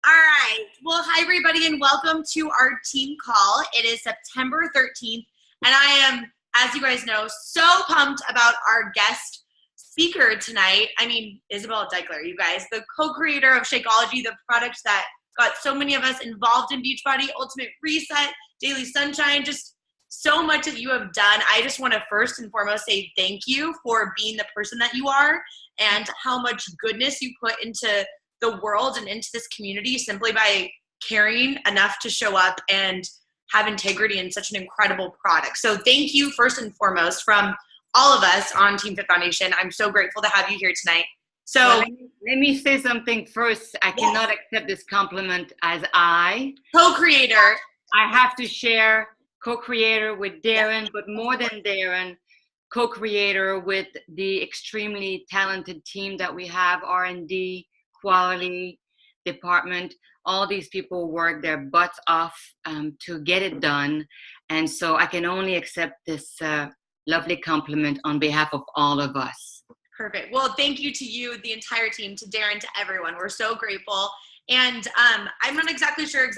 All right. Well, hi, everybody, and welcome to our team call. It is September 13th, and I am, as you guys know, so pumped about our guest speaker tonight. I mean, Isabelle Daikler, you guys, the co-creator of Shakeology, the product that got so many of us involved in Beachbody, Ultimate Reset, Daily Sunshine, just so much that you have done. I just want to first and foremost say thank you for being the person that you are and how much goodness you put into the world and into this community simply by caring enough to show up and have integrity in such an incredible product. So thank you first and foremost from all of us on Team Fit Foundation. I'm so grateful to have you here tonight. So well, let me say something first. I cannot accept this compliment as co-creator. I have to share co-creator with Darren, but more than Darren, co-creator with the extremely talented team that we have, R&D, quality department. All these people work their butts off to get it done. And so I can only accept this lovely compliment on behalf of all of us. Perfect. Well, thank you to you, the entire team, to Darren, to everyone. We're so grateful. And I'm not exactly sure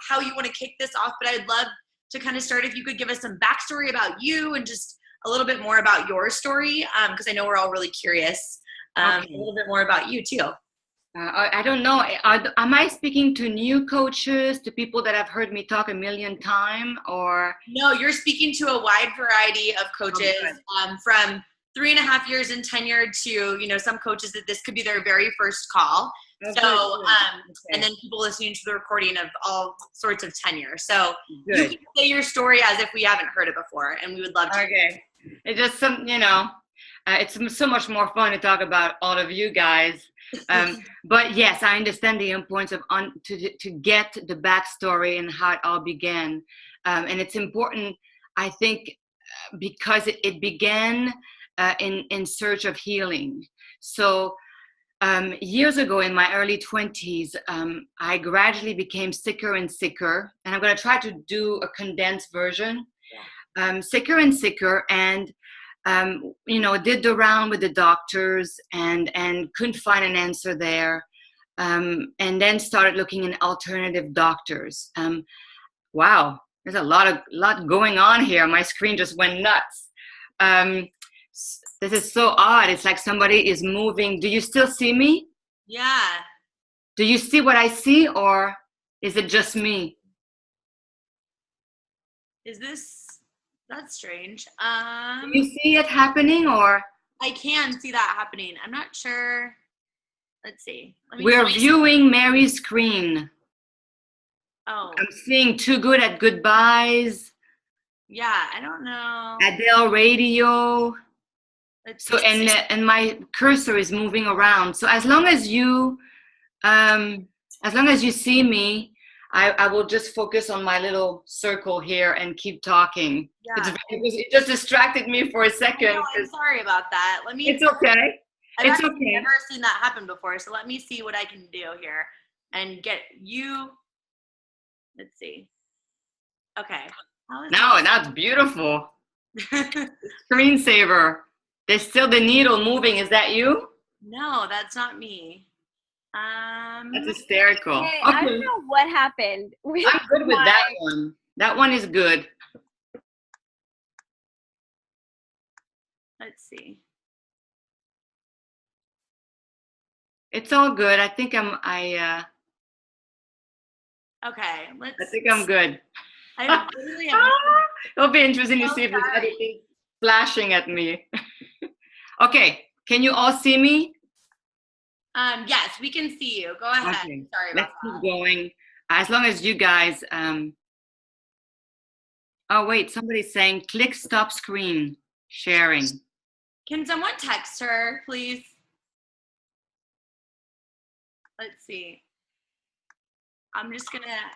how you want to kick this off, but I'd love to kind of start if you could give us some backstory about you and just a little bit more about your story, because I know we're all really curious. A little bit more about you too. I don't know. Am I speaking to new coaches, to people that have heard me talk a million times, or? No, you're speaking to a wide variety of coaches, from 3.5 years in tenure to, some coaches that this could be their very first call. So, and then people listening to the recording of all sorts of tenure. So you can say your story as if we haven't heard it before, and we would love to. Okay. It's just it's so much more fun to talk about all of you guys. But yes, I understand the importance of to get the backstory and how it all began. And it's important, I think, because it began in search of healing. So years ago in my early 20s, I gradually became sicker and sicker. And I'm going to try to do a condensed version. Sicker and sicker, and did the round with the doctors and couldn't find an answer there, and then started looking in alternative doctors. Wow, there's a lot going on here. My screen just went nuts. This is so odd. It's like somebody is moving. Do you still see me? Yeah. Do you see what I see, or is it just me? That's strange. Do you see it happening, or? I can see that happening. I'm not sure. Let's see. We're viewing Mary's screen. Oh. I'm seeing Too Good at Goodbyes. Yeah, I don't know. Adele Radio. So and my cursor is moving around. So as long as you see me, I will just focus on my little circle here and keep talking. Yeah. It just distracted me for a second. No, I'm sorry about that. It's okay. I've never seen that happen before, so let me see what I can do here and get you. Let's see. Okay. No, that's beautiful. Screensaver. There's still the needle moving. Is that you? No, that's not me. That's hysterical. Hey, I don't know what happened. I'm good with that one. That one is good. Let's see. It's all good. I think Okay, I think I'm good. I really am. It'll be interesting to see if there's anything flashing at me. Okay, can you all see me? Yes, we can see you. Go ahead. Okay. Sorry about Let's keep going. As long as you guys, oh wait, somebody's saying click stop screen sharing. Can someone text her, please? Let's see. I'm just gonna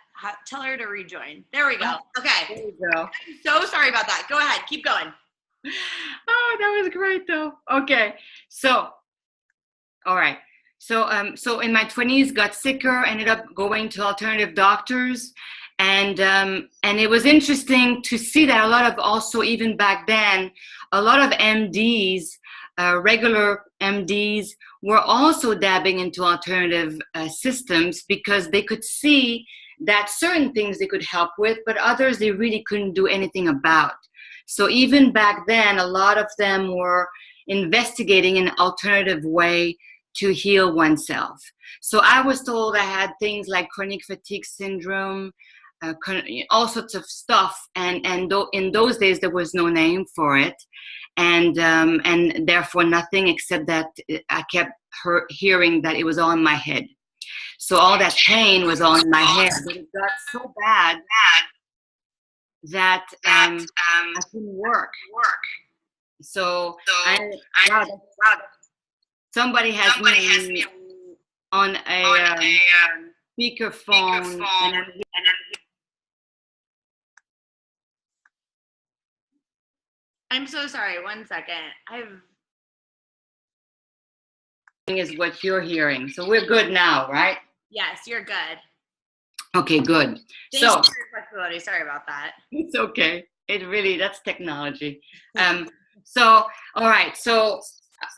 tell her to rejoin. There we go. Okay. There we go. I'm so sorry about that. Go ahead. Keep going. Oh, that was great though. Okay. So, all right. So in my 20s, got sicker, ended up going to alternative doctors. And it was interesting to see that a lot of, also even back then, a lot of MDs regular MDs were also dabbing into alternative systems because they could see that certain things they could help with, but others they really couldn't do anything about. So even back then, a lot of them were investigating an alternative way to heal oneself. So I was told I had things like chronic fatigue syndrome, all sorts of stuff, and in those days there was no name for it, and therefore nothing except that I kept hearing that it was all in my head. So all that pain was all in my head, but it got so bad that I couldn't work. So wow, somebody has me on a speakerphone, and I'm so sorry. 1 second. is what you're hearing. So we're good now, right? Yes, you're good. Okay, good. Thanks for your flexibility. Sorry about that. It's okay. That's technology. So, all right. So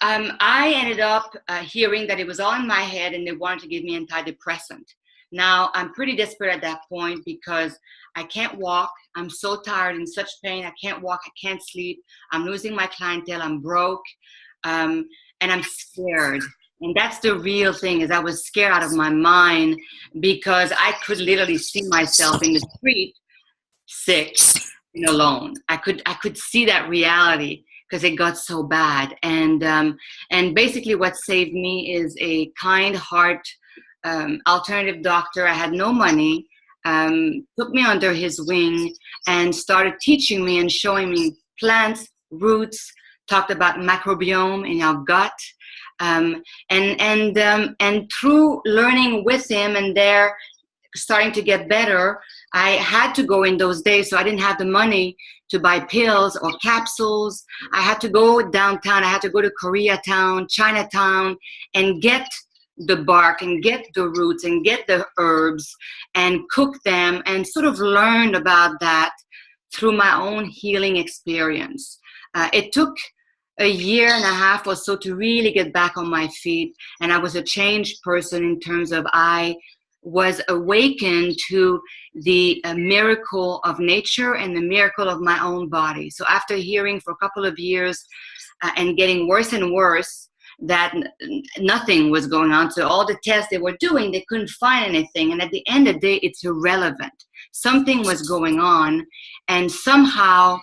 I ended up hearing that it was all in my head and they wanted to give me antidepressant. Now, I'm pretty desperate at that point because I can't walk. I'm so tired, in such pain. I can't walk. I can't sleep. I'm losing my clientele. I'm broke. And I'm scared. And that's the real thing, is I was scared out of my mind because I could literally see myself in the street sick and alone. I could see that reality because it got so bad. And basically what saved me is a kind heart alternative doctor. I had no money, took me under his wing and started teaching me and showing me plants, roots, talked about microbiome in our gut. And through learning with him and there starting to get better, I had to go in those days, so I didn't have the money to buy pills or capsules. I had to go downtown. I had to go to Koreatown, Chinatown, and get the bark and get the roots and get the herbs and cook them, and sort of learned about that through my own healing experience. It took a year and a half or so to really get back on my feet, and I was a changed person in terms of I was awakened to the miracle of nature and the miracle of my own body. So after hearing for a couple of years and getting worse and worse that nothing was going on, so all the tests they were doing, they couldn't find anything, and at the end of the day it's irrelevant. Something was going on, and somehow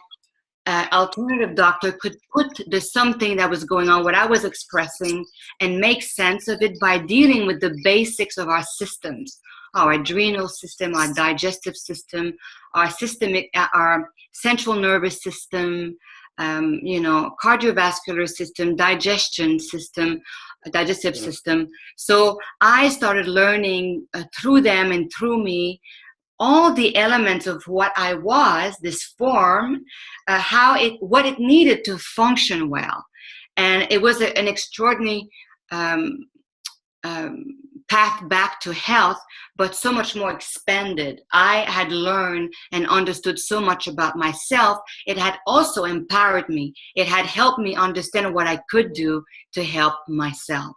alternative doctor could put the something that was going on, what I was expressing, and make sense of it by dealing with the basics of our systems, our adrenal system, our digestive system, our systemic, our central nervous system, cardiovascular system, digestive system. So I started learning through them and through me all the elements of what I was, this form, what it needed to function well. And it was an extraordinary path back to health, but so much more expanded. I had learned and understood so much about myself. It had also empowered me. It had helped me understand what I could do to help myself.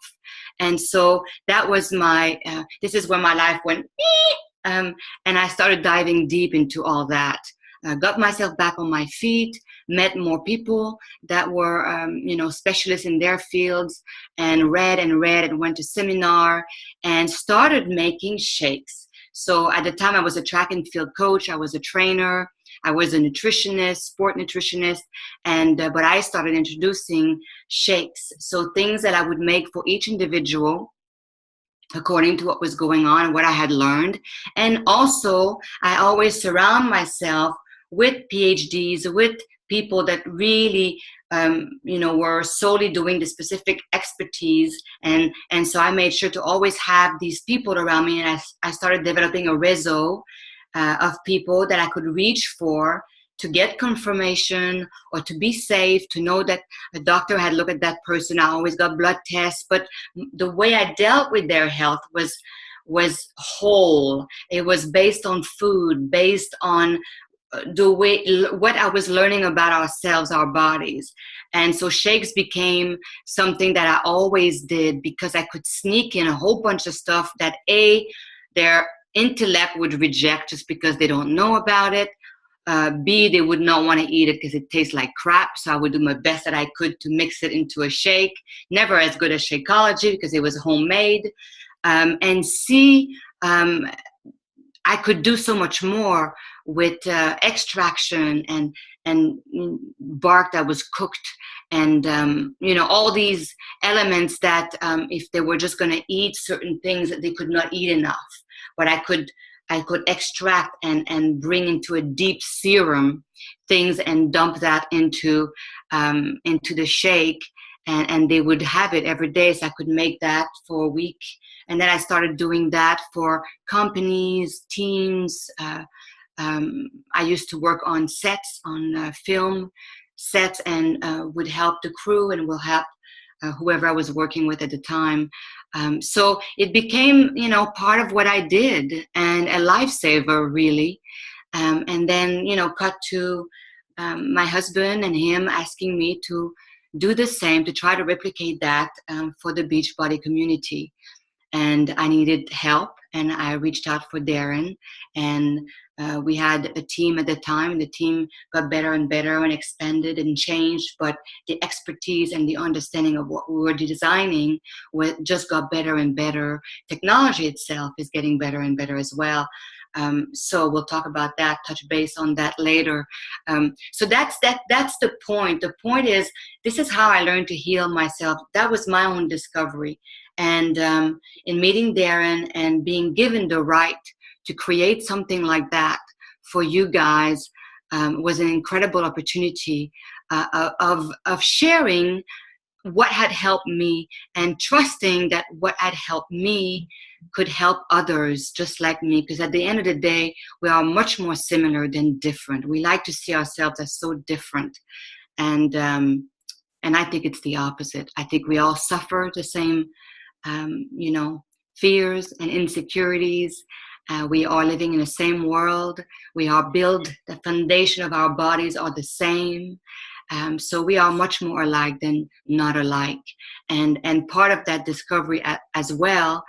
And so that was this is where my life went, and I started diving deep into all that. Got myself back on my feet, met more people that were, specialists in their fields, and read and went to seminar and started making shakes. So at the time I was a track and field coach, I was a trainer, I was a nutritionist, sport nutritionist, but I started introducing shakes. So things that I would make for each individual according to what was going on and what I had learned. And also, I always surround myself with PhDs, with people that really, were solely doing the specific expertise. And so I made sure to always have these people around me. And I started developing a réseau of people that I could reach for to get confirmation or to be safe, to know that a doctor had looked at that person. I always got blood tests, but the way I dealt with their health was whole. It was based on food, based on what I was learning about ourselves, our bodies. And so shakes became something that I always did because I could sneak in a whole bunch of stuff that their intellect would reject just because they don't know about it. B, they would not want to eat it because it tastes like crap. So I would do my best that I could to mix it into a shake. Never as good as Shakeology because it was homemade. And C, I could do so much more with extraction and bark that was cooked, and all these elements that if they were just going to eat certain things that they could not eat enough, but I could extract and bring into a deep serum things and dump that into the shake, and they would have it every day. So I could make that for a week. And then I started doing that for companies, teams. I used to work on sets, on film sets, and would help the crew and will help whoever I was working with at the time. So it became, part of what I did and a lifesaver, really. And then, cut to my husband and him asking me to do the same, to try to replicate that for the Beachbody community. And I needed help, and I reached out for Darren, and we had a team at the time, and the team got better and better and expanded and changed, but the expertise and the understanding of what we were designing just got better and better. Technology itself is getting better and better as well. So we'll talk about that, touch base on that later. So that's the point. The point is, this is how I learned to heal myself. That was my own discovery. And in meeting Darren and being given the right to create something like that for you guys was an incredible opportunity of sharing what had helped me and trusting that what had helped me could help others just like me. Because at the end of the day, we are much more similar than different. We like to see ourselves as so different. And I think it's the opposite. I think we all suffer the same fears and insecurities. We are living in the same world. We are built, the foundation of our bodies are the same. So we are much more alike than not alike. And part of that discovery as well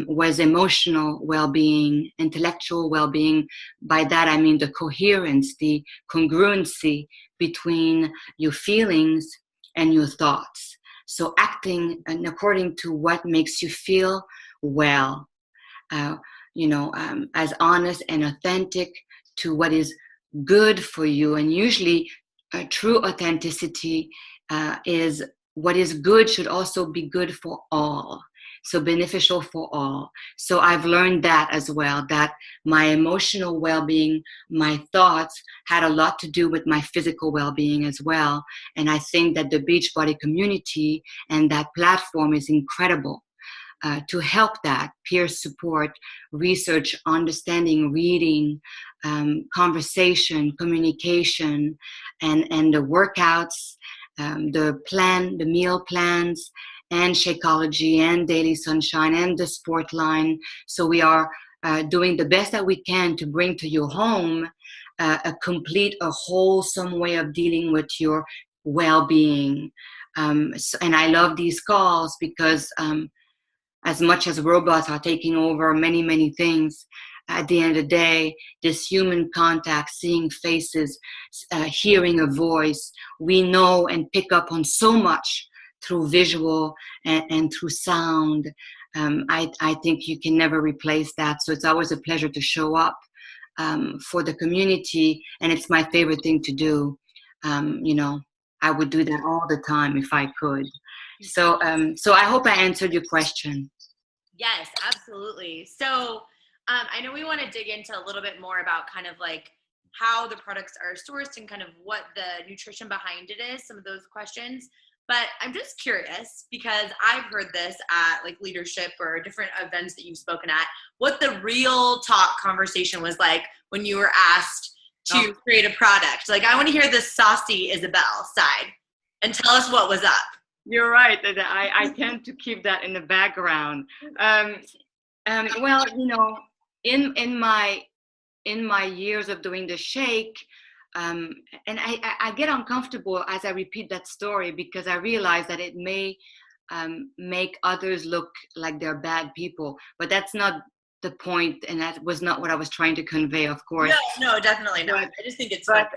was emotional well-being, intellectual well-being. By that, I mean the coherence, the congruency between your feelings and your thoughts. So acting according to what makes you feel well, as honest and authentic to what is good for you. And usually true authenticity is what is good should also be good for all. So beneficial for all. So I've learned that as well, that my emotional well-being, my thoughts had a lot to do with my physical well-being as well. And I think that the Beachbody community and that platform is incredible to help that peer support, research, understanding, reading, conversation, communication, and the workouts, the meal plans, and Shakeology and Daily Sunshine and the Sport line. So we are doing the best that we can to bring to your home a wholesome way of dealing with your well-being. And I love these calls because as much as robots are taking over many, many things, at the end of the day, this human contact, seeing faces, hearing a voice, we know and pick up on so much through visual and through sound. I think you can never replace that. So it's always a pleasure to show up for the community, and it's my favorite thing to do. I would do that all the time if I could. So I hope I answered your question. Yes, absolutely. So I know we want to dig into a little bit more about kind of like how the products are sourced and kind of what the nutrition behind it is, some of those questions. But I'm just curious, because I've heard this at like leadership or different events that you've spoken at, what the real talk conversation was like when you were asked to create a product. Like, I want to hear the saucy Isabelle side and tell us what was up. You're right. I tend to keep that in the background. Well, in my in my years of doing the shake, and I get uncomfortable as I repeat that story, because I realize that it may make others look like they're bad people, but that's not the point, and that was not what I was trying to convey, of course. No, definitely not. I just think it's fun.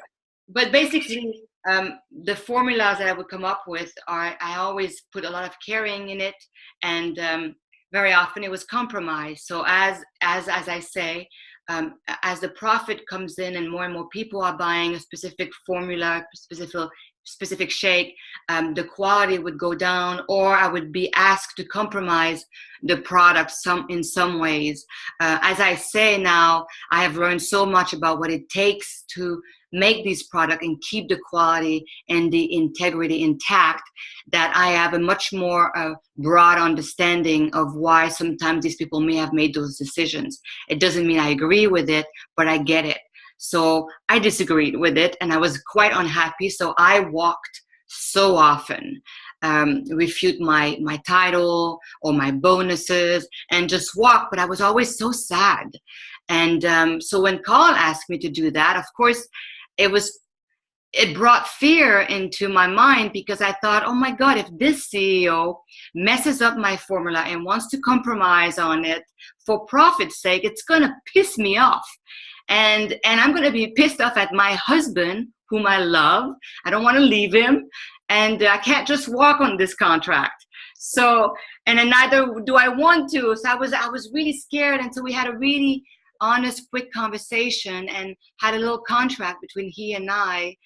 But basically, the formulas that I would come up with are, I always put a lot of caring in it, and very often it was compromise. So as I say, as the profit comes in and more people are buying a specific formula, specific shake, the quality would go down, or I would be asked to compromise the product in some ways. As I say now, I have learned so much about what it takes to make these products and keep the quality and the integrity intact, that I have a much more broad understanding of why sometimes these people may have made those decisions. It doesn't mean I agree with it, but I get it. So I disagreed with it, and I was quite unhappy. So I walked so often, refute my title or my bonuses, and just walk. But I was always so sad. And so when Carl asked me to do that, of course, it brought fear into my mind, because I thought, oh my God, if this CEO messes up my formula and wants to compromise on it for profit's sake, it's going to piss me off. And I'm going to be pissed off at my husband, whom I love. I don't want to leave him. And I can't just walk on this contract. So, and then neither do I want to. So I was really scared. And so we had a really honest, quick conversation, and had a little contract between he and I,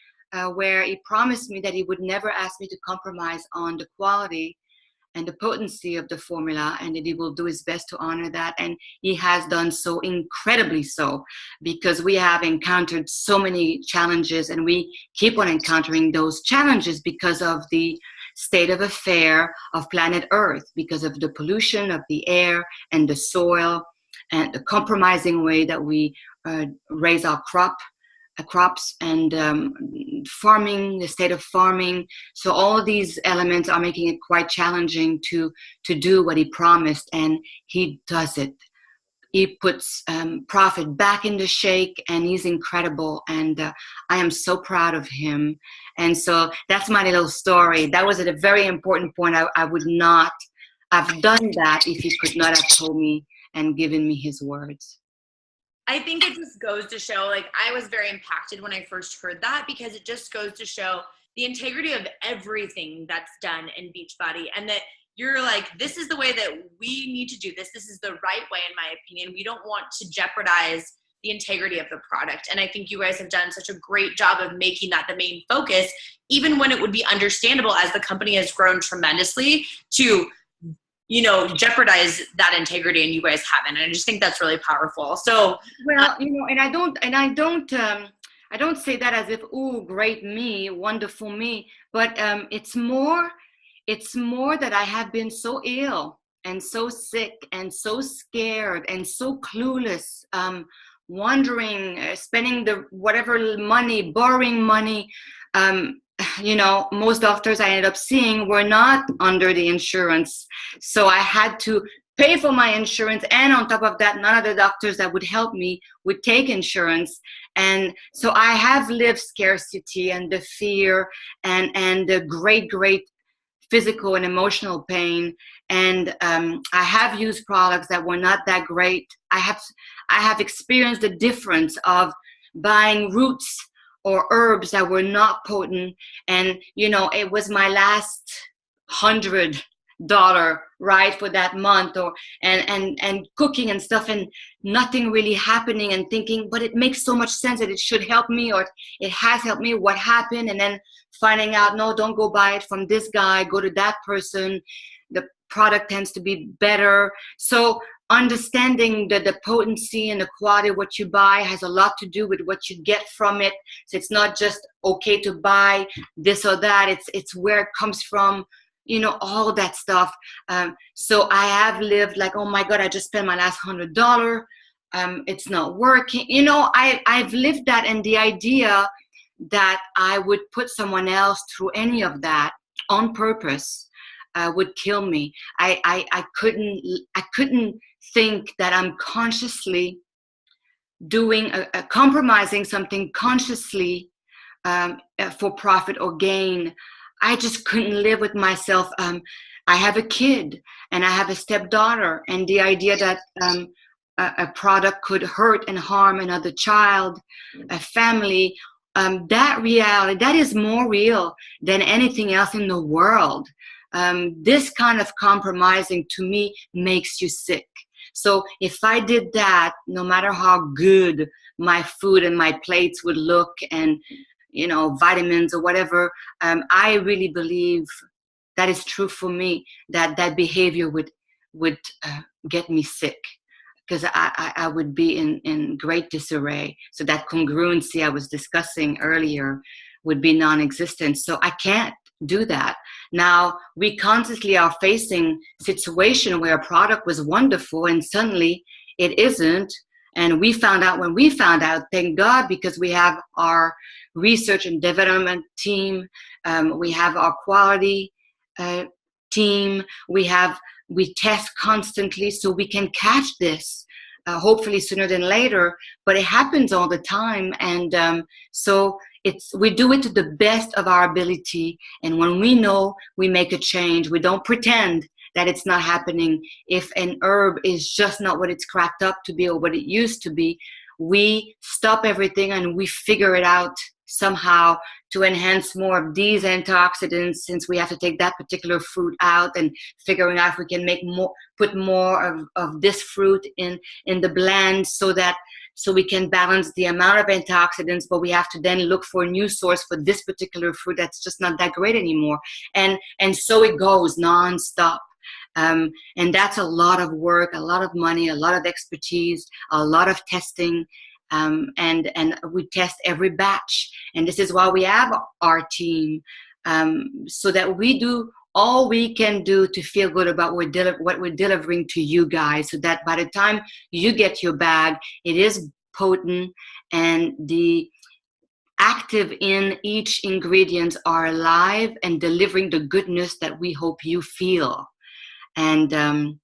where he promised me that he would never ask me to compromise on the quality and the potency of the formula, and that he will do his best to honor that. And he has done so, incredibly so, because we have encountered so many challenges, and we keep on encountering those challenges because of the state of affair of planet Earth, because of the pollution of the air and the soil, and the compromising way that we raise our crops, and farming, the state of farming. So all these elements are making it quite challenging to do what he promised, and he does it. He puts profit back in the shake, and he's incredible, and I am so proud of him. And so that's my little story. That was at a very important point. I would not have done that if he could not have told me and given me his words. I think it just goes to show, like, I was very impacted when I first heard that, because it just goes to show the integrity of everything that's done in Beachbody, and that you're like, this is the way that we need to do this. This is the right way, in my opinion. We don't want to jeopardize the integrity of the product. And I think you guys have done such a great job of making that the main focus, even when it would be understandable as the company has grown tremendously to, you know, jeopardize that integrity, and you guys haven't. And I just think that's really powerful. So, well, you know, and I don't say that as if, oh, great me, wonderful me, but it's more that I have been so ill and so sick and so scared and so clueless, wandering, spending the whatever money, borrowing money. You know, most doctors I ended up seeing were not under the insurance. So I had to pay for my insurance. And on top of that, none of the doctors that would help me would take insurance. And so I have lived scarcity and the fear and the great physical and emotional pain. And I have used products that were not that great. I have experienced the difference of buying roots or herbs that were not potent. And, you know, it was my last $100, right, for that month, or and cooking and stuff, and nothing really happening, and thinking, but it makes so much sense that it should help me, or it has helped me. What happened? And then finding out, no, don't go buy it from this guy, go to that person. The product tends to be better. So understanding that the potency and the quality of what you buy has a lot to do with what you get from it. So it's not just okay to buy this or that. It's where it comes from, you know, all that stuff. So I have lived like, oh my God, I just spent my last $100. It's not working. You know, I've lived that, and the idea that I would put someone else through any of that on purpose would kill me. I couldn't think that I'm consciously doing compromising something consciously for profit or gain. I just couldn't live with myself. I have a kid and I have a stepdaughter, and the idea that a product could hurt and harm another child, a family, that reality, that is more real than anything else in the world. This kind of compromising to me makes you sick. So if I did that, no matter how good my food and my plates would look, and vitamins or whatever, I really believe that is true for me, that behavior would get me sick, because I would be in great disarray. So that congruency I was discussing earlier would be non-existent. So I can't do that. Now, we constantly are facing situation where a product was wonderful and suddenly it isn't. And we found out when we found out, thank God, because we have our research and development team, we have our quality team, we test constantly so we can catch this, hopefully sooner than later, but it happens all the time. And so we do it to the best of our ability. And when we know, we make a change. We don't pretend that it's not happening. If an herb is just not what it's cracked up to be or what it used to be, we stop everything and we figure it out somehow to enhance more of these antioxidants, since we have to take that particular fruit out, and figuring out if we can put more of this fruit in the blend so we can balance the amount of antioxidants, but we have to then look for a new source for this particular fruit that's just not that great anymore. And so it goes nonstop. And that's a lot of work, a lot of money, a lot of expertise, a lot of testing. And we test every batch. And this is why we have our team, so that we do all we can do to feel good about what we're delivering to you guys, so that by the time you get your bag, it is potent and the active in each ingredient are alive and delivering the goodness that we hope you feel. And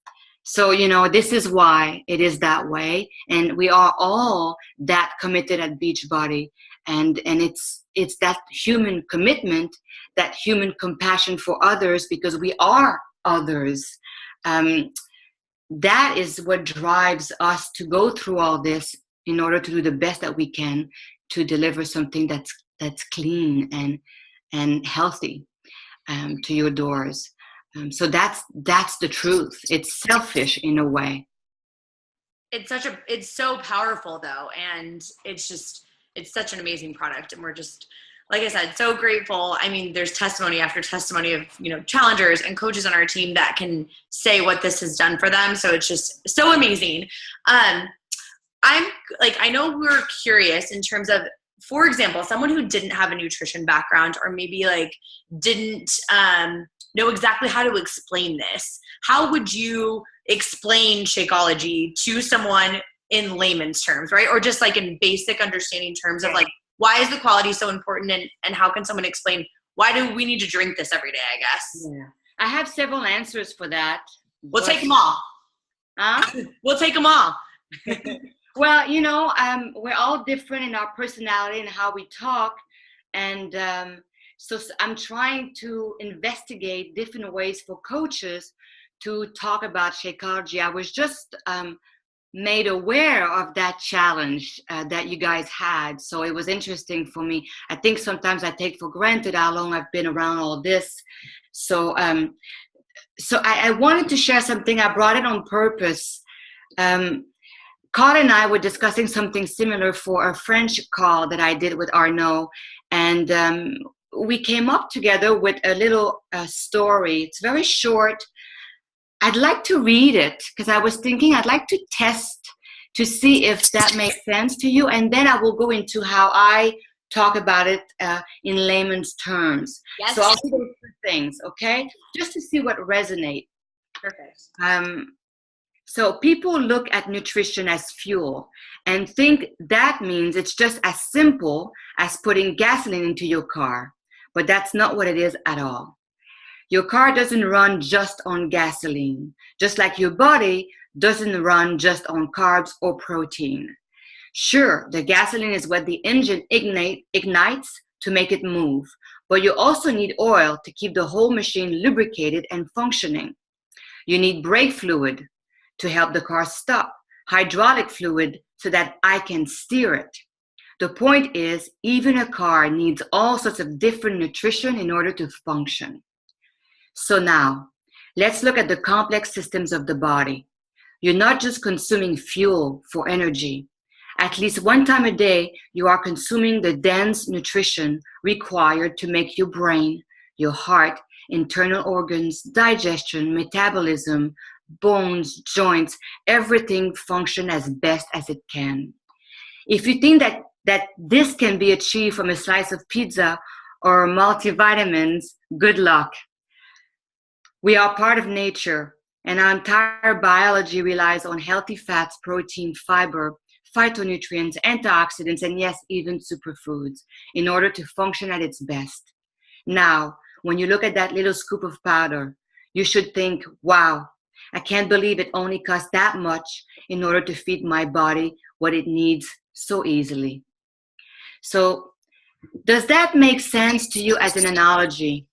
so, this is why it is that way. And we are all that committed at Beachbody. And it's that human commitment, that human compassion for others, because we are others. That is what drives us to go through all this in order to do the best that we can to deliver something that's clean and healthy to your doors. So that's the truth. It's selfish in a way. It's so powerful though. And it's such an amazing product. And we're just, like I said, so grateful. I mean, there's testimony after testimony of, challengers and coaches on our team that can say what this has done for them. So it's just so amazing. I know we're curious in terms of, for example, someone who didn't have a nutrition background, or maybe didn't, know exactly how to explain this. How would you explain Shakeology to someone in layman's terms, right? Or just in basic understanding terms of why is the quality so important, and how can someone explain why do we need to drink this every day, I guess? Yeah. I have several answers for that. We'll take them all. Huh? We'll take them all. Well, we're all different in our personality and how we talk. And so I'm trying to investigate different ways for coaches to talk about Shakeology. I was just made aware of that challenge that you guys had. So it was interesting for me. I think sometimes I take for granted how long I've been around all this. So I wanted to share something. I brought it on purpose. Carl and I were discussing something similar for a French call that I did with Arnaud. And we came up together with a little story. It's very short. I'd like to read it because I was thinking I'd like to test to see if that makes sense to you. And then I will go into how I talk about it in layman's terms. Yes. So I'll do those two things, okay? Just to see what resonates. Perfect. So people look at nutrition as fuel and think that means it's just as simple as putting gasoline into your car. But that's not what it is at all. Your car doesn't run just on gasoline, just like your body doesn't run just on carbs or protein. Sure, the gasoline is what the engine ignites to make it move, but you also need oil to keep the whole machine lubricated and functioning. You need brake fluid to help the car stop, hydraulic fluid so that I can steer it. The point is, even a car needs all sorts of different nutrition in order to function. So now, let's look at the complex systems of the body. You're not just consuming fuel for energy. At least one time a day, you are consuming the dense nutrition required to make your brain, your heart, internal organs, digestion, metabolism, bones, joints, everything function as best as it can. If you think that this can be achieved from a slice of pizza or multivitamins, good luck. We are part of nature, and our entire biology relies on healthy fats, protein, fiber, phytonutrients, antioxidants, and yes, even superfoods in order to function at its best. Now, when you look at that little scoop of powder, you should think, wow, I can't believe it only costs that much in order to feed my body what it needs so easily. So, does that make sense to you as an analogy?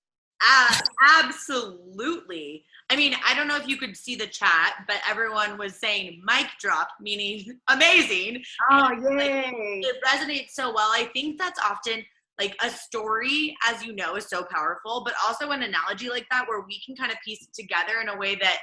Absolutely. I mean, I don't know if you could see the chat, but everyone was saying mic drop, meaning amazing. Oh, and, yay. it resonates so well. I think that's often like a story, as you know, is so powerful, but also an analogy like that where we can kind of piece it together in a way that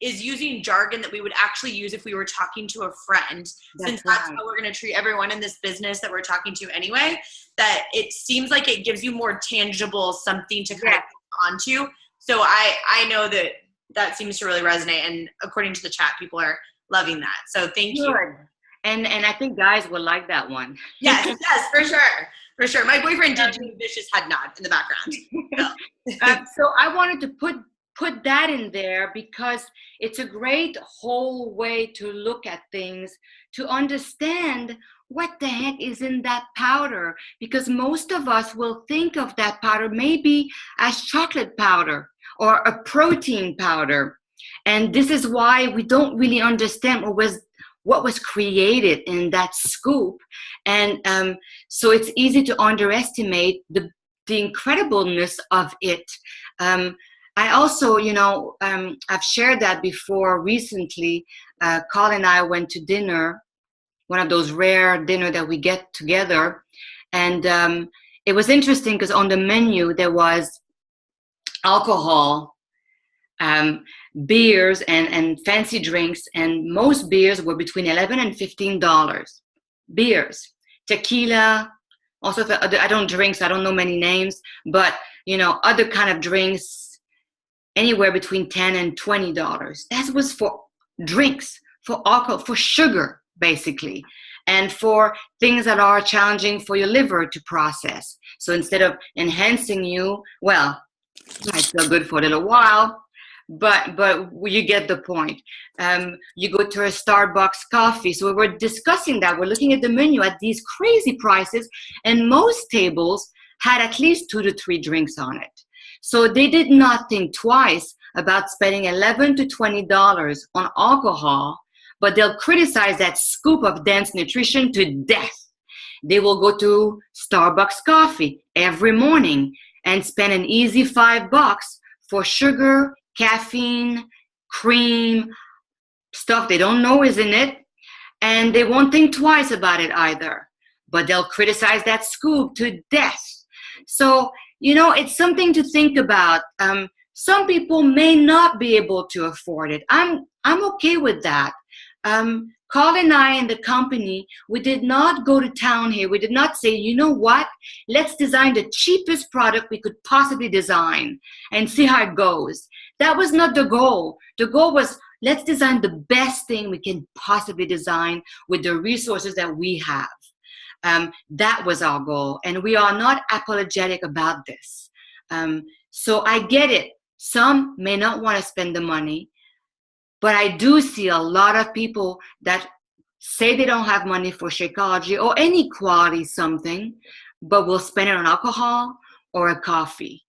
is using jargon that we would actually use if we were talking to a friend, since that's how we're going to treat everyone in this business that we're talking to anyway, that it seems like it gives you more tangible something to kind of onto. So I know that seems to really resonate, and according to the chat, people are loving that. So thank you. And I think guys will like that one. Yes, for sure. My boyfriend did do a vicious head nod in the background. So I wanted to put that in there because it's a great whole way to look at things, to understand what the heck is in that powder, because most of us will think of that powder maybe as chocolate powder or a protein powder. And this is why we don't really understand what was created in that scoop. And so it's easy to underestimate the incredibleness of it. I also, I've shared that before recently. Carl and I went to dinner, one of those rare dinner that we get together. And it was interesting because on the menu there was alcohol, beers and fancy drinks. And most beers were between $11 and $15. Beers, tequila, also I don't drink, so I don't know many names, but other kind of drinks, anywhere between $10 and $20. That was for drinks, for alcohol, for sugar, basically, and for things that are challenging for your liver to process. So instead of enhancing you, well, it might feel good for a little while, but you get the point. You go to a Starbucks coffee. So we were discussing that. We're looking at the menu at these crazy prices, and most tables had at least 2 to 3 drinks on it. So they did not think twice about spending $11 to $20 on alcohol, but they'll criticize that scoop of dense nutrition to death. They will go to Starbucks coffee every morning and spend an easy $5 for sugar, caffeine, cream, stuff they don't know is in it, and they won't think twice about it either. But they'll criticize that scoop to death. So it's something to think about. Some people may not be able to afford it. I'm okay with that. Carl and I in the company, we did not go to town here. We did not say, you know what? Let's design the cheapest product we could possibly design and see how it goes. That was not the goal. The goal was, let's design the best thing we can possibly design with the resources that we have. That was our goal, and we are not apologetic about this. So I get it. Some may not want to spend the money, but I do see a lot of people that say they don't have money for Shakeology or any quality something, but will spend it on alcohol or a coffee.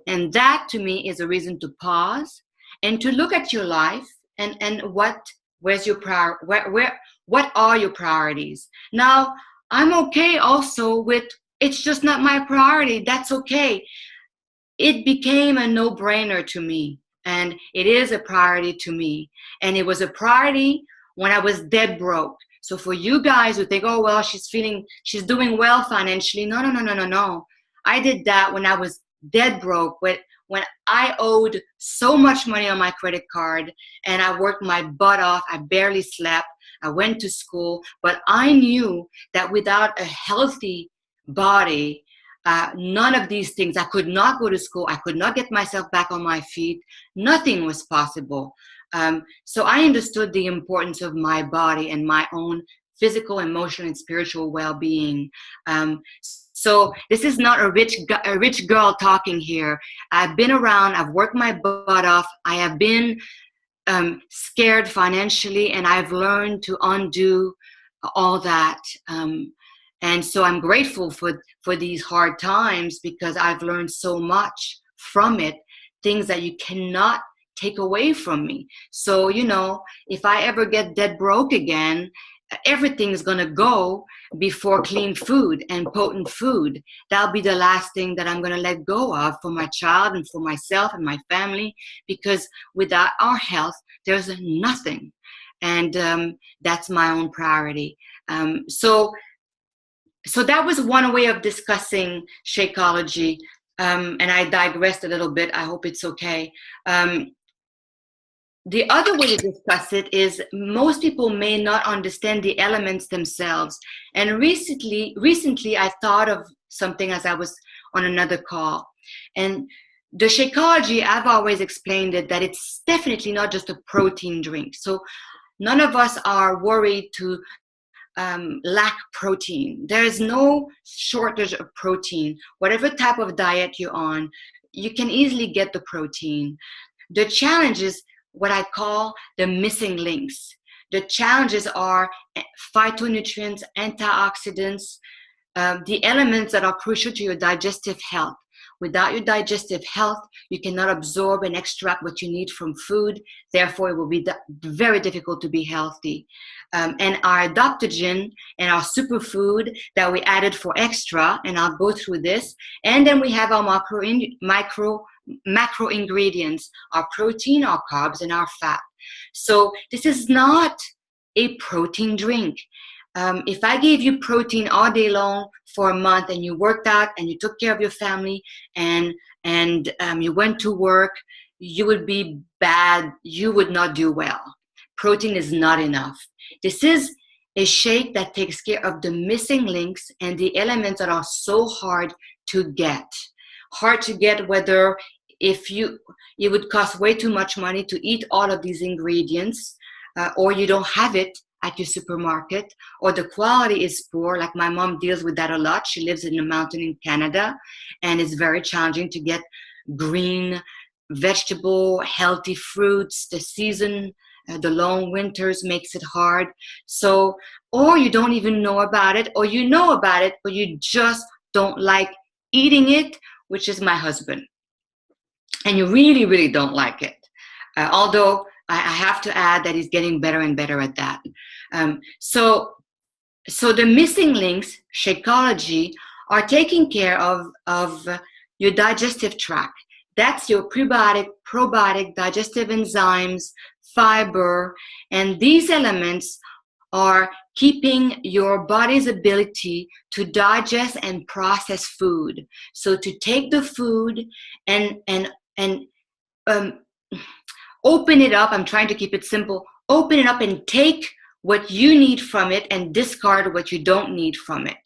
And that to me is a reason to pause and to look at your life and where's your what are your priorities? Now, I'm okay also with it's just not my priority. That's okay. It became a no-brainer to me, and it is a priority to me. And it was a priority when I was dead broke. So for you guys who think, oh, well, she's doing well financially. No, no, no, no, no, no. I did that when I was dead broke, when I owed so much money on my credit card and I worked my butt off. I barely slept. I went to school, but I knew that without a healthy body, none of these things, I could not go to school. I could not get myself back on my feet. Nothing was possible. So I understood the importance of my body and my own physical, emotional, and spiritual well-being. So this is not a rich girl talking here. I've been around. I've worked my butt off. I have been scared financially, and I've learned to undo all that. And so I'm grateful for these hard times because I've learned so much from it, things that you cannot take away from me. So, if I ever get dead broke again, everything's going to go before clean food and potent food. That'll be the last thing that I'm going to let go of for my child and for myself and my family, because without our health, there's nothing. And that's my own priority. So that was one way of discussing Shakeology, and I digressed a little bit. I hope it's okay. The other way to discuss it is most people may not understand the elements themselves. And recently I thought of something as I was on another call. And the Shakeology, I've always explained it, that it's definitely not just a protein drink. So none of us are worried to lack protein. There is no shortage of protein. Whatever type of diet you're on, you can easily get the protein. The challenge is what I call the missing links. The challenges are phytonutrients, antioxidants, the elements that are crucial to your digestive health. Without your digestive health, you cannot absorb and extract what you need from food. Therefore, it will be very difficult to be healthy. And our adaptogen and our superfood that we added for extra, and I'll go through this. And then we have our macro ingredients, our protein, our carbs, and our fat. So this is not a protein drink. If I gave you protein all day long for a month and you worked out and you took care of your family and you went to work, you would be bad. You would not do well. Protein is not enough. This is a shake that takes care of the missing links and the elements that are so hard to get. Hard to get, whether it would cost way too much money to eat all of these ingredients, or you don't have it at your supermarket, or the quality is poor. Like my mom deals with that a lot. She lives in a mountain in Canada, and it's very challenging to get green vegetable, healthy fruits. The season, the long winters makes it hard. So, or you don't even know about it, or you know about it, but you just don't like eating it, which is my husband. And you really, really don't like it. Although I have to add that he's getting better and better at that. So the missing links, Shakeology, are taking care of your digestive tract. That's your prebiotic, probiotic, digestive enzymes, fiber, and these elements are keeping your body's ability to digest and process food. So to take the food and open it up. I'm trying to keep it simple. Open it up and take what you need from it and discard what you don't need from it.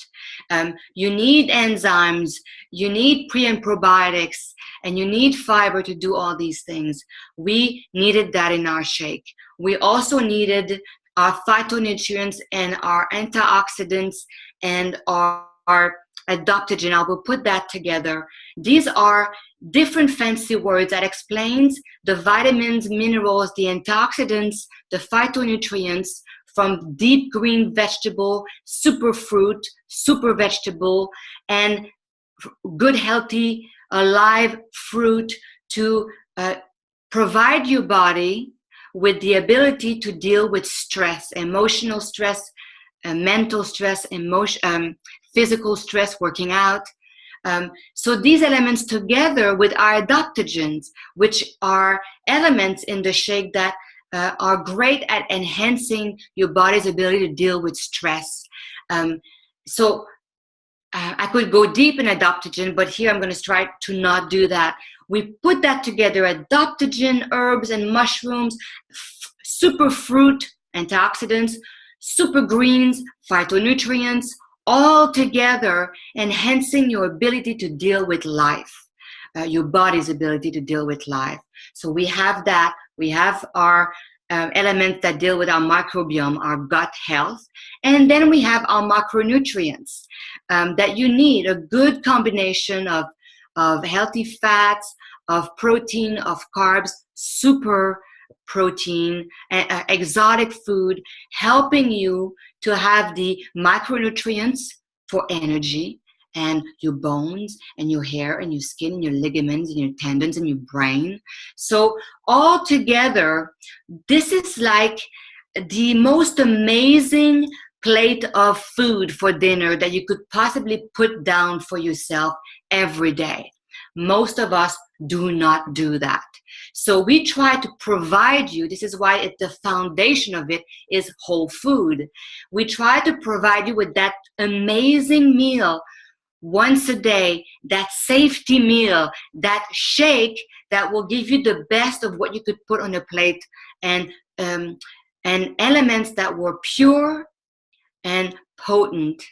You need enzymes, you need pre and probiotics, and you need fiber to do all these things. We needed that in our shake. We also needed our phytonutrients and our antioxidants and our adaptogen. I will put that together. These are different fancy words that explains the vitamins, minerals, the antioxidants, the phytonutrients from deep green vegetable, super fruit, super vegetable, and good, healthy, alive fruit to provide your body with the ability to deal with stress, emotional stress, mental stress, physical stress, working out. So these elements together with our adaptogens, which are elements in the shake that are great at enhancing your body's ability to deal with stress. So I could go deep in adaptogen, but here I'm going to try to not do that. We put that together, adaptogen, herbs and mushrooms, super fruit, antioxidants, super greens, phytonutrients, all together, enhancing your ability to deal with life, your body's ability to deal with life. So we have that. We have our elements that deal with our microbiome, our gut health. And then we have our macronutrients that you need, a good combination of healthy fats, of protein, of carbs, super protein, exotic food, helping you to have the micronutrients for energy and your bones and your hair and your skin and your ligaments and your tendons and your brain. So all together, this is like the most amazing plate of food for dinner that you could possibly put down for yourself every day. Most of us do not do that. So we try to provide you, this is why the foundation of it is whole food. We try to provide you with that amazing meal once a day, that safety meal, that shake that will give you the best of what you could put on a plate, and elements that were pure and potent,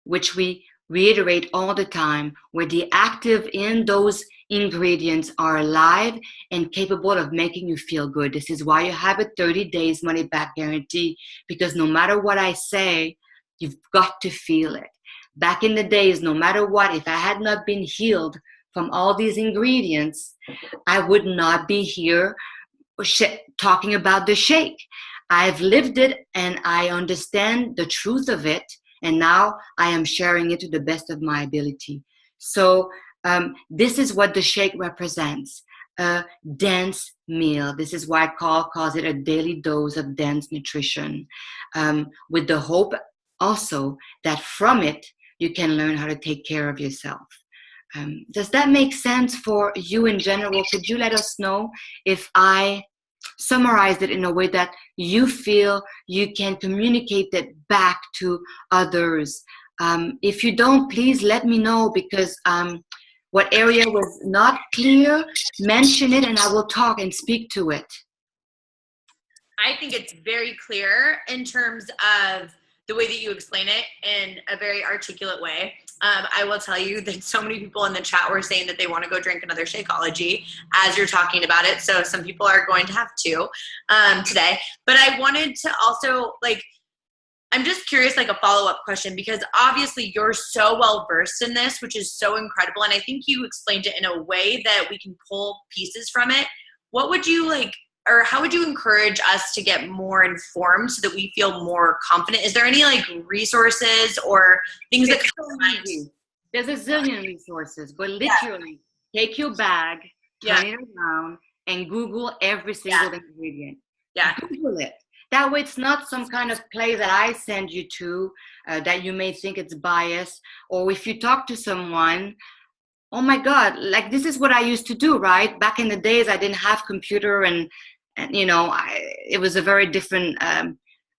which we reiterate all the time, where the active in those ingredients are alive and capable of making you feel good. This is why you have a 30 days money back guarantee, because no matter what I say, you've got to feel it. Back in the days, no matter what, if I had not been healed from all these ingredients, I would not be here talking about the shake. I've lived it and I understand the truth of it. And now I am sharing it to the best of my ability. So this is what the shake represents, a dense meal. This is why Carl calls it a daily dose of dense nutrition, with the hope also that from it, you can learn how to take care of yourself. Does that make sense for you in general? Could you let us know if I summarized it in a way that you feel you can communicate it back to others? If you don't, please let me know, because what area was not clear, mention it and I will talk and speak to it. I think it's very clear in terms of the way that you explain it in a very articulate way. I will tell you that so many people in the chat were saying that they want to go drink another Shakeology as you're talking about it. So some people are going to have to today. But I wanted to also, I'm just curious, a follow-up question, because obviously you're so well-versed in this, which is so incredible. And I think you explained it in a way that we can pull pieces from it. What would you or how would you encourage us to get more informed so that we feel more confident? Is there any resources or things that come to mind? There's a zillion resources, but literally take your bag, turn it around, and Google every single ingredient. Yeah. Google it. That way it's not some kind of play that I send you to that you may think it's biased. Or if you talk to someone, oh my God, this is what I used to do, right? Back in the days, I didn't have computer and it was a very different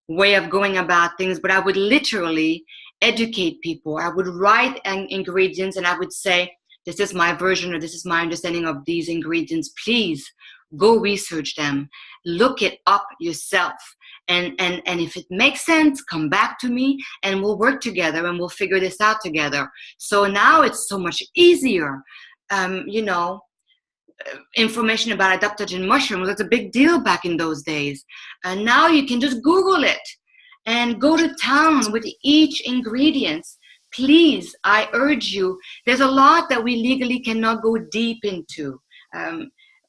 way of going about things, but I would literally educate people. I would write ingredients and I would say, this is my version or this is my understanding of these ingredients. Please go research them. Look it up yourself. And if it makes sense, come back to me and we'll work together and we'll figure this out together. So now it's so much easier. Information about adaptogen mushrooms, that's a big deal back in those days. And now you can just Google it and go to town with each ingredient. Please, I urge you, there's a lot that we legally cannot go deep into.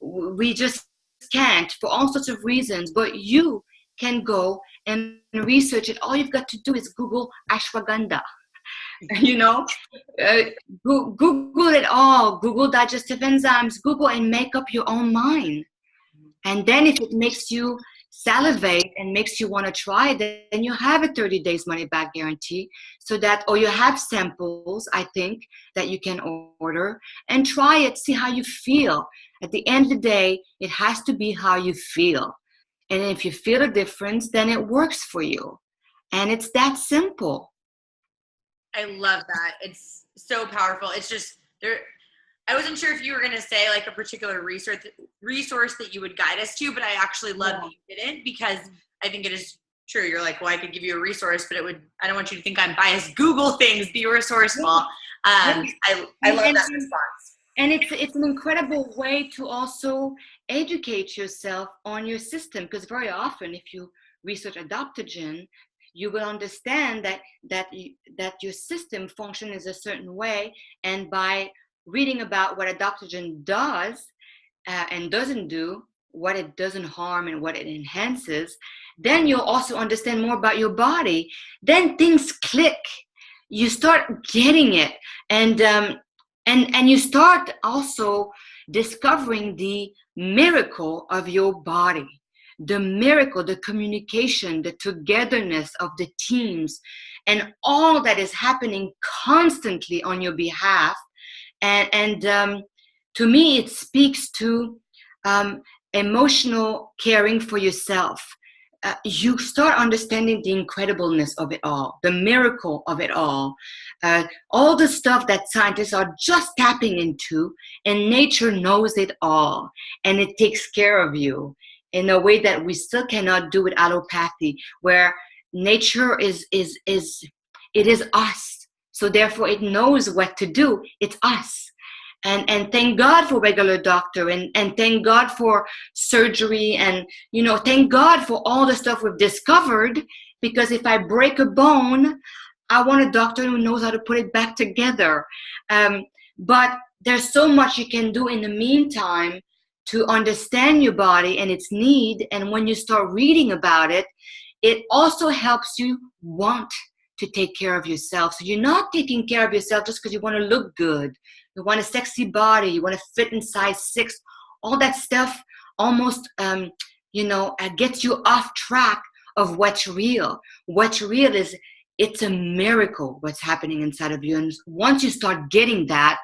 We just can't for all sorts of reasons, but you can go and research it. All you've got to do is Google ashwagandha. Google it all. Google digestive enzymes. Google and make up your own mind. And then if it makes you salivate and makes you want to try it, then you have a 30 days money back guarantee. So that, or you have samples, I think, that you can order and try it, see how you feel. At the end of the day, it has to be how you feel. And if you feel a difference, then it works for you. And it's that simple. I love that. It's so powerful. It's just there. I wasn't sure if you were going to say like a particular resource that you would guide us to, but I actually love that you didn't, because I think it is true. You're like, well, I could give you a resource, but I don't want you to think I'm biased. Google things, be resourceful. I love that response. And it's an incredible way to also educate yourself on your system, because very often if you research adaptogen, you will understand that your system functions a certain way, and by reading about what adaptogen does and doesn't do, what it doesn't harm and what it enhances, then you'll also understand more about your body. Then things click. You start getting it, and you start also discovering the miracle of your body, the miracle, the communication, the togetherness of the teams, and all that is happening constantly on your behalf. And to me, it speaks to emotional caring for yourself. You start understanding the incredibleness of it all, the miracle of it all the stuff that scientists are just tapping into, and nature knows it all, and it takes care of you in a way that we still cannot do with allopathy, where nature is us. So therefore it knows what to do. It's us. And thank God for regular doctor, and thank God for surgery, and thank God for all the stuff we've discovered, because if I break a bone, I want a doctor who knows how to put it back together. But there's so much you can do in the meantime to understand your body and its need. And when you start reading about it, it also helps you want to take care of yourself. So you're not taking care of yourself just because you want to look good. You want a sexy body. You want to fit in size 6. All that stuff almost, gets you off track of what's real. What's real is it's a miracle what's happening inside of you. And once you start getting that,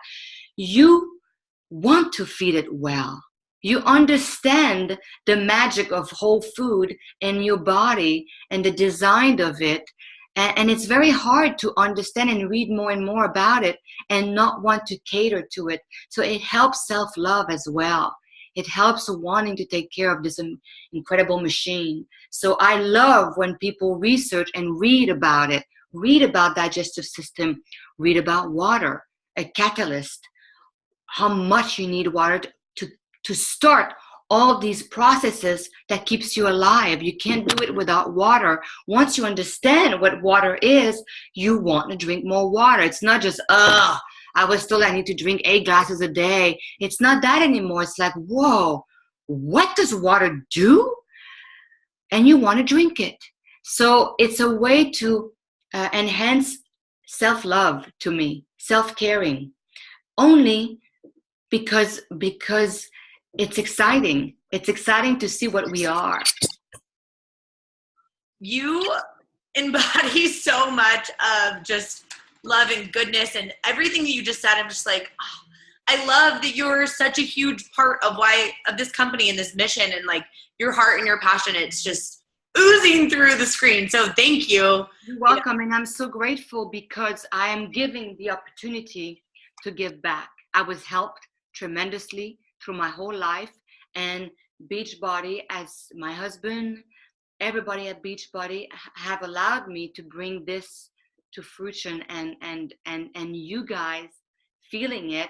you want to feed it well. You understand the magic of whole food in your body and the design of it. And it's very hard to understand and read more and more about it and not want to cater to it. So it helps self-love as well. It helps wanting to take care of this incredible machine. So I love when people research and read about it, read about digestive system, read about water, a catalyst, how much you need water to start all these processes that keeps you alive. You can't do it without water. Once you understand what water is, you want to drink more water. It's not just, I was told I need to drink 8 glasses a day. It's not that anymore. It's like, whoa, what does water do? And you want to drink it. So it's a way to enhance self-love to me, self-caring, only because it's exciting. It's exciting to see what we are. You embody so much of just love and goodness, and everything that you just said. I'm just like, oh, I love that you're such a huge part of this company and this mission, and like your heart and your passion. It's just oozing through the screen. So thank you. You're welcome. And I'm so grateful because I am giving the opportunity to give back. I was helped tremendously through my whole life, and Beachbody, as my husband, everybody at Beachbody have allowed me to bring this to fruition, and you guys feeling it.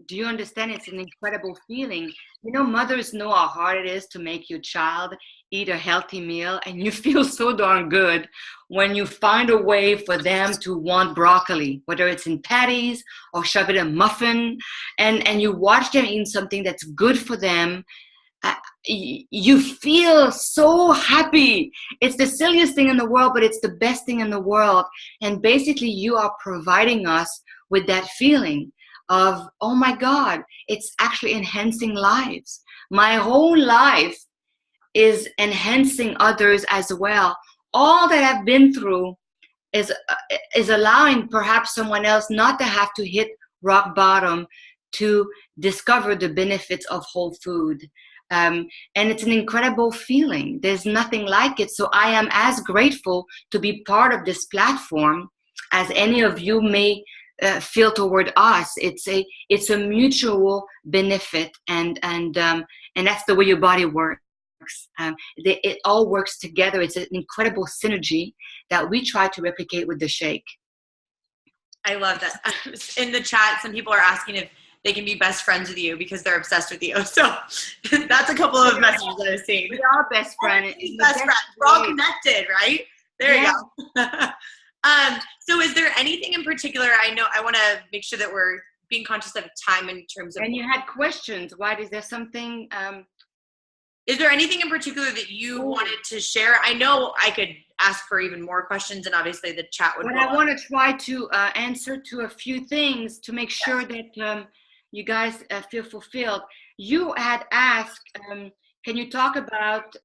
Do you understand? It's an incredible feeling. Mothers know how hard it is to make your child eat a healthy meal, and you feel so darn good when you find a way for them to want broccoli, whether it's in patties or shove it in a muffin, and you watch them eat something that's good for them. You feel so happy. It's the silliest thing in the world, but it's the best thing in the world. And basically you are providing us with that feeling of, oh my God, it's actually enhancing lives. My whole life is enhancing others as well. All that I've been through is allowing perhaps someone else not to have to hit rock bottom to discover the benefits of whole food. And it's an incredible feeling. There's nothing like it. So I am as grateful to be part of this platform as any of you may feel toward us. It's a mutual benefit, and that's the way your body works. It all works together. It's an incredible synergy that we try to replicate with the shake. I love that. In the chat, some people are asking if they can be best friends with you because they're obsessed with you. So that's a couple of messages that I've seen. We are best friends. Best friends. We're all connected, right? There you go. So is there anything in particular? I know I want to make sure that we're being conscious of time in terms of. And you had questions. Why is there something? Is there anything in particular that you wanted to share? I know I could ask for even more questions, and obviously the chat would. But I want to try to answer to a few things to make sure that you guys feel fulfilled. You had asked, can you talk about?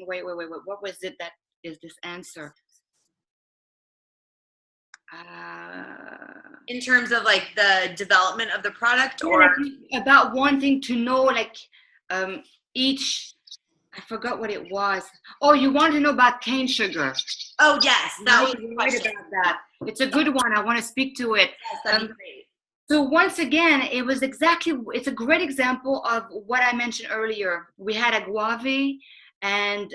Wait. What was it that is this answer? In terms of like the development of the product, or about wanting to know like each, I forgot what it was. Oh, you want to know about cane sugar? Oh yes, that was right about that. It's a good one. I want to speak to it. Yes, that'd be great. So once again, it's a great example of what I mentioned earlier. We had agave and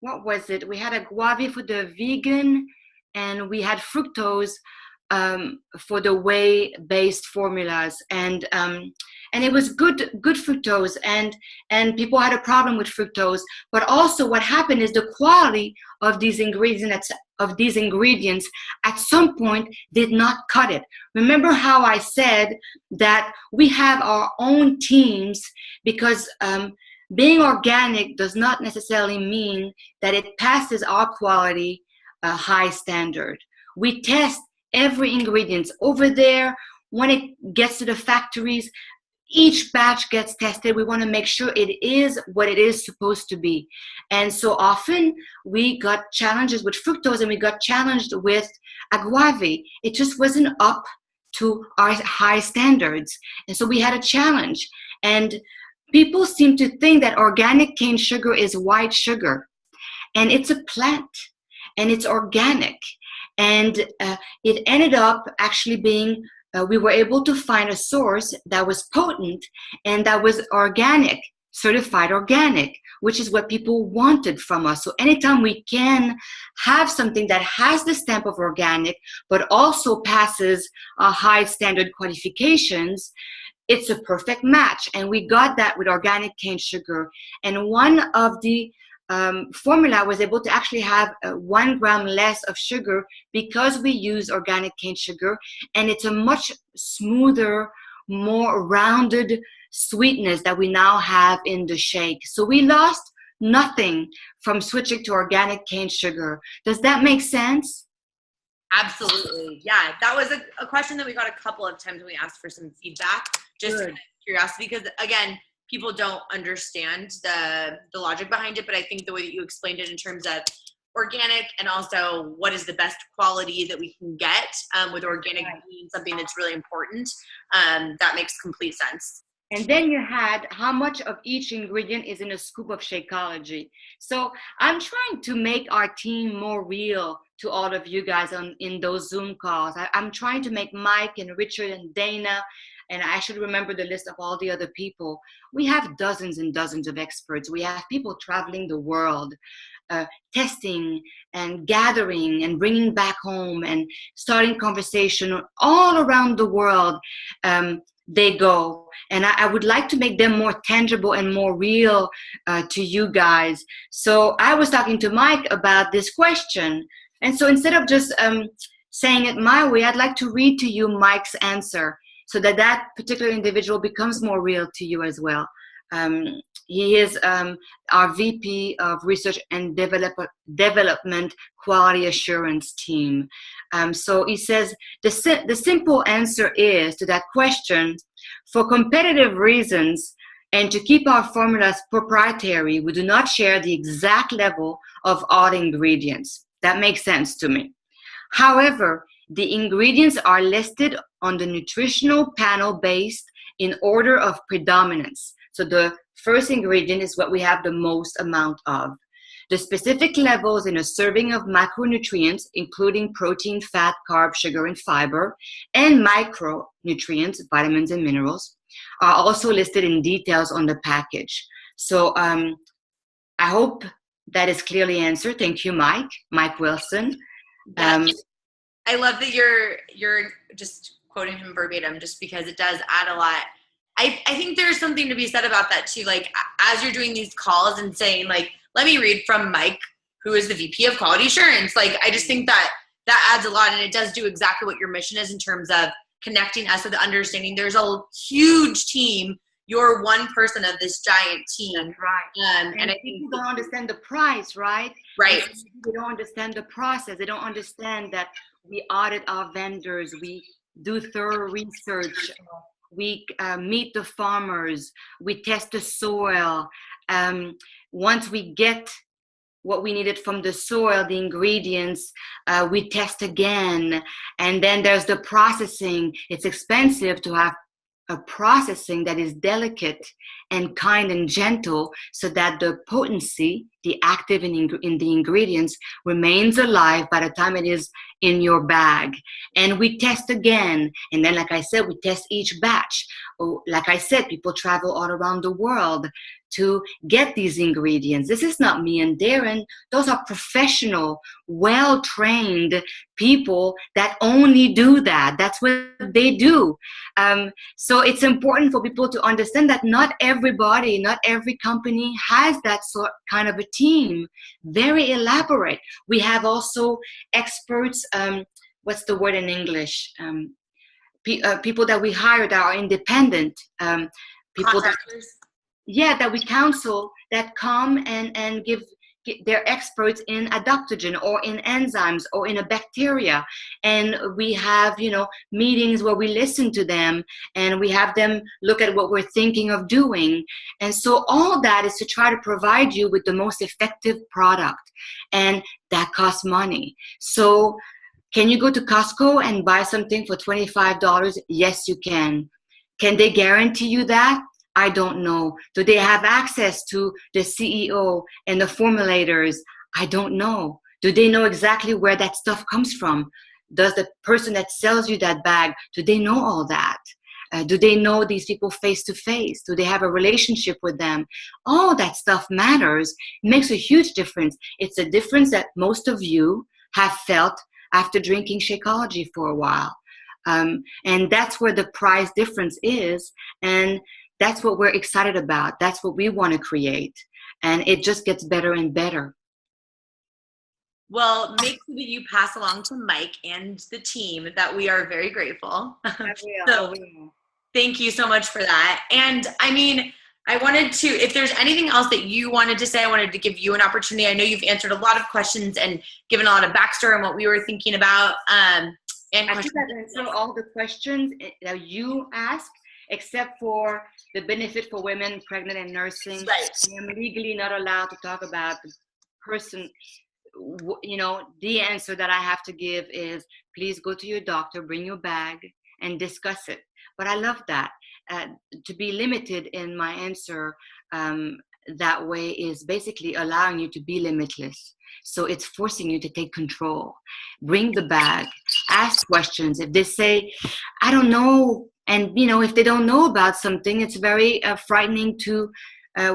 what was it? We had agave for the vegan, and we had fructose for the whey-based formulas, and it was good fructose, and people had a problem with fructose. But also, what happened is the quality of these ingredients at some point did not cut it. Remember how I said that we have our own teams because being organic does not necessarily mean that it passes our quality high standard. We test every ingredient over there. When it gets to the factories, each batch gets tested. We want to make sure it is what it is supposed to be. And so often we got challenges with fructose and we got challenged with agave. It just wasn't up to our high standards. And so we had a challenge. And people seem to think that organic cane sugar is white sugar. And it's a plant. And it's organic. And it ended up actually being, we were able to find a source that was potent and that was organic, certified organic, which is what people wanted from us. So anytime we can have something that has the stamp of organic, but also passes high standard qualifications, it's a perfect match. And we got that with organic cane sugar. And one of the formula was able to actually have 1 gram less of sugar because we use organic cane sugar, and it's a much smoother, more rounded sweetness that we now have in the shake. So we lost nothing from switching to organic cane sugar. Does that make sense? Absolutely. Yeah, that was a question that we got a couple of times when we asked for some feedback, just out of curiosity, because again, people don't understand the logic behind it, but I think the way that you explained it in terms of organic and also what is the best quality that we can get with organic being something that's really important, that makes complete sense. And then you had how much of each ingredient is in a scoop of Shakeology. So I'm trying to make our team more real to all of you guys in those Zoom calls. I'm trying to make Mike and Richard and Dana, and I should remember the list of all the other people. We have dozens and dozens of experts. We have people traveling the world, testing and gathering and bringing back home and starting conversation all around the world. They go, and I would like to make them more tangible and more real to you guys. So I was talking to Mike about this question, and so instead of just saying it my way, I'd like to read to you Mike's answer so that that particular individual becomes more real to you as well. He is our VP of Research and Development Quality Assurance Team. So he says the simple answer is to that question: for competitive reasons and to keep our formulas proprietary, we do not share the exact level of all ingredients. That makes sense to me. However, the ingredients are listed on the nutritional panel based in order of predominance. So the first ingredient is what we have the most amount of. The specific levels in a serving of macronutrients, including protein, fat, carb, sugar, and fiber, and micronutrients, vitamins and minerals, are also listed in details on the package. So I hope that is clearly answered. Thank you, Mike Wilson. I love that you're just quoting him verbatim, just because it does add a lot. I think there's something to be said about that too. Like, as you're doing these calls and saying, like, let me read from Mike, who is the VP of Quality Assurance. Like, I just think that adds a lot, and it does do exactly what your mission is in terms of connecting us with understanding there's a huge team. You're one person of this giant team. That's right. And I think people don't understand the price, right? Right. They don't understand the process. They don't understand that we audit our vendors. We do thorough research. We meet the farmers. We test the soil. Once we get what we needed from the soil, the ingredients, we test again. And then there's the processing. It's expensive to have a processing that is delicate and kind and gentle, so that the potency, the active in the ingredients, remains alive by the time it is in your bag. And we test again. And then, like I said, we test each batch. Like I said, people travel all around the world to get these ingredients. This is not me and Darren. Those are professional, well-trained people that only do that. That's what they do. So it's important for people to understand that not everybody, not every company has that kind of a team. Very elaborate. We have also experts, what's the word in English? People that we hire that are independent. People that we counsel, that come and give they're experts in adaptogen or in enzymes or in a bacteria. And we have, meetings where we listen to them and we have them look at what we're thinking of doing. And so all that is to try to provide you with the most effective product. And that costs money. So can you go to Costco and buy something for $25? Yes, you can. Can they guarantee you that? I don't know. Do they have access to the CEO and the formulators? I don't know. Do they know exactly where that stuff comes from? Does the person that sells you that bag, do they know all that? Do they know these people face to face? Do they have a relationship with them? All that stuff matters. It makes a huge difference. It's a difference that most of you have felt after drinking Shakeology for a while. And that's where the price difference is. And that's what we're excited about. That's what we want to create. And it just gets better and better. Well, make sure that you pass along to Mike and the team that we are very grateful. So thank you so much for that. And I mean, I wanted to, if there's anything else that you wanted to say, I wanted to give you an opportunity. I know you've answered a lot of questions and given a lot of backstory on what we were thinking about. And I think I've answered all the questions that you asked, except for the benefit for women pregnant and nursing. Right. I'm legally not allowed to talk about the person. The answer that I have to give is, please go to your doctor, bring your bag, and discuss it. But I love that. To be limited in my answer that way is basically allowing you to be limitless. So it's forcing you to take control. Bring the bag, ask questions. If they say, I don't know, and if they don't know about something, it's very frightening to,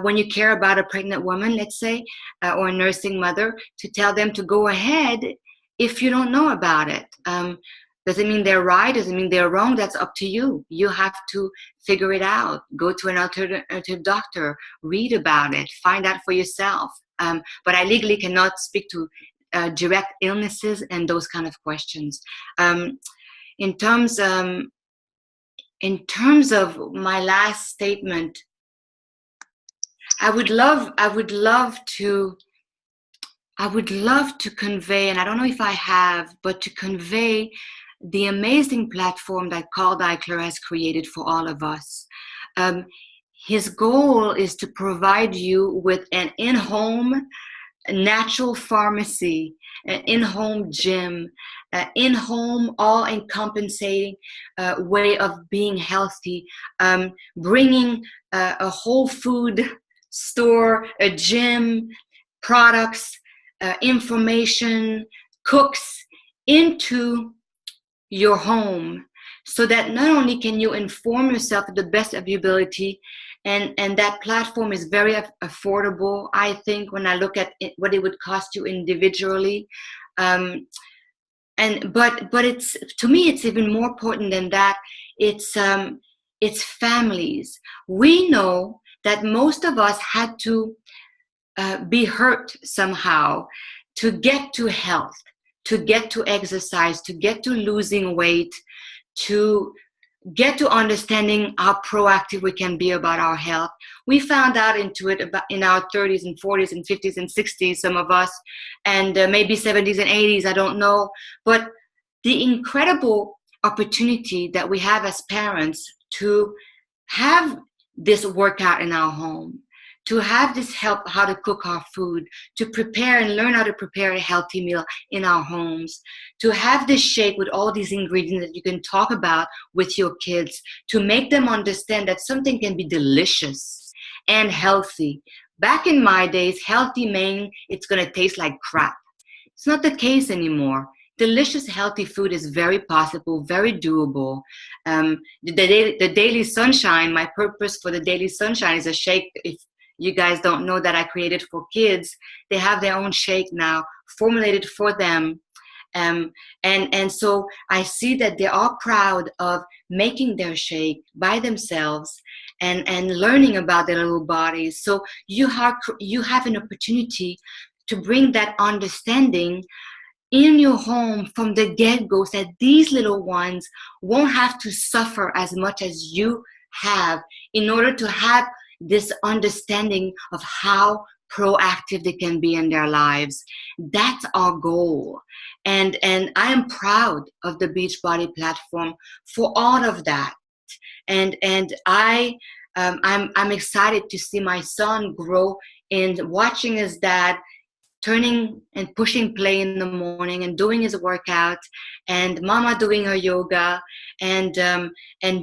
when you care about a pregnant woman, let's say, or a nursing mother, to tell them to go ahead if you don't know about it. Doesn't mean they're right, doesn't mean they're wrong. That's up to you. You have to figure it out. Go to an alternative doctor, read about it, find out for yourself. But I legally cannot speak to direct illnesses and those kind of questions. In terms of my last statement, I would love to convey, and I don't know if I have, but to convey the amazing platform that Carl Daikeler has created for all of us. Um, his goal is to provide you with an in-home natural pharmacy, an in-home gym, in-home all-encompassing way of being healthy, bringing a whole food store, a gym, products, information, cooks into your home, so that not only can you inform yourself to the best of your ability, and that platform is very affordable, I think, when I look at what it would cost you individually. But it's, to me, it's even more important than that. It's families. We know that most of us had to be hurt somehow to get to health, to get to exercise, to get to losing weight, to get to understanding how proactive we can be about our health. We found out into it about in our 30s and 40s and 50s and 60s, some of us, and maybe 70s and 80s, I don't know. But the incredible opportunity that we have as parents to have this workout in our home, to have this help how to cook our food, to prepare and learn how to prepare a healthy meal in our homes, to have this shake with all these ingredients that you can talk about with your kids, to make them understand that something can be delicious and healthy. Back in my days, healthy meant it's going to taste like crap. It's not the case anymore. Delicious, healthy food is very possible, very doable. The Daily Sunshine, my purpose for the Daily Sunshine is a shake. If you guys don't know, that I created for kids, they have their own shake now, formulated for them. And so I see that they are proud of making their shake by themselves and learning about their little bodies. So you have an opportunity to bring that understanding in your home from the get-go, so that these little ones won't have to suffer as much as you have, in order to have this understanding of how proactive they can be in their lives. That's our goal. And I am proud of the Beachbody platform for all of that. And I'm excited to see my son grow in watching his dad turning and pushing play in the morning and doing his workout, and mama doing her yoga, and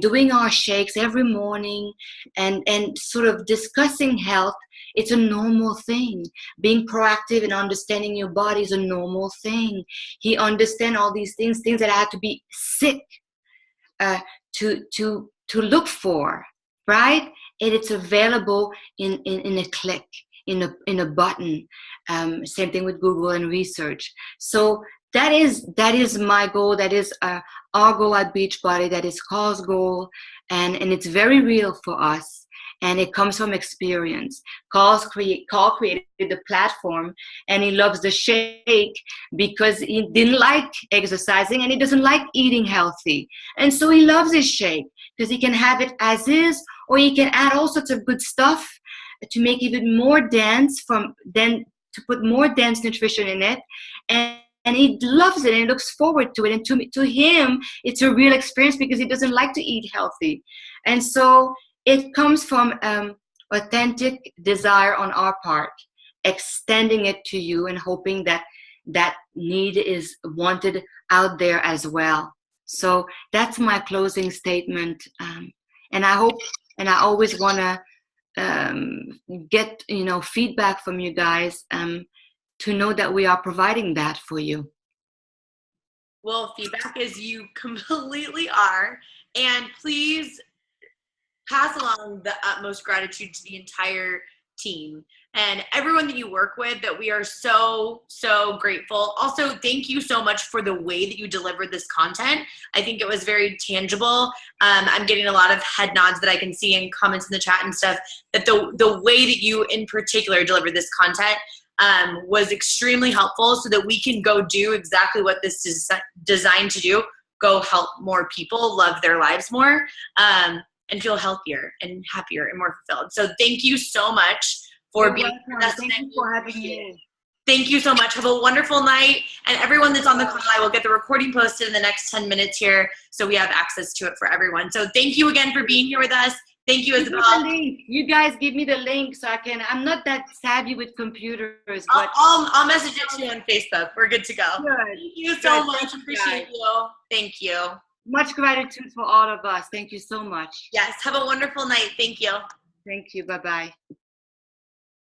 doing our shakes every morning, and sort of discussing health. It's a normal thing. Being proactive and understanding your body is a normal thing. He understands all these things that I had to be sick to look for, right? And it's available in a click, in a button. Same thing with Google and research. So that is my goal. That is our goal at Beachbody. That is Carl's goal, and it's very real for us. And it comes from experience. Carl created the platform, and he loves the shake because he didn't like exercising and he doesn't like eating healthy. And so he loves his shake because he can have it as is, or he can add all sorts of good stuff to make even more dense, to put more dense nutrition in it. And he loves it and looks forward to it. And to him, it's a real experience because he doesn't like to eat healthy. And so it comes from authentic desire on our part, extending it to you and hoping that that need is wanted out there as well. So that's my closing statement. And I hope, and I always want to get feedback from you guys to know that we are providing that for you. Well, feedback is you completely are. And please pass along the utmost gratitude to the entire team and everyone that you work with, that we are so, so grateful. Also, thank you so much for the way that you delivered this content. I think it was very tangible. I'm getting a lot of head nods that I can see in comments in the chat and stuff, that the way that you in particular delivered this content was extremely helpful, so that we can go do exactly what this is designed to do, go help more people love their lives more, and feel healthier and happier and more fulfilled. So thank you so much. for being with us. Thank you for having me. Thank you so much. Have a wonderful night. And everyone that's on the call, I will get the recording posted in the next 10 minutes here so we have access to it for everyone. So thank you again for being here with us. Thank you, Isabelle. You guys give me the link so I can. I'm not that savvy with computers, but I'll message it to you on Facebook. We're good to go. Good. Thank you so much. Appreciate you. Thank you. Much gratitude for all of us. Thank you so much. Yes. Have a wonderful night. Thank you. Thank you. Bye-bye.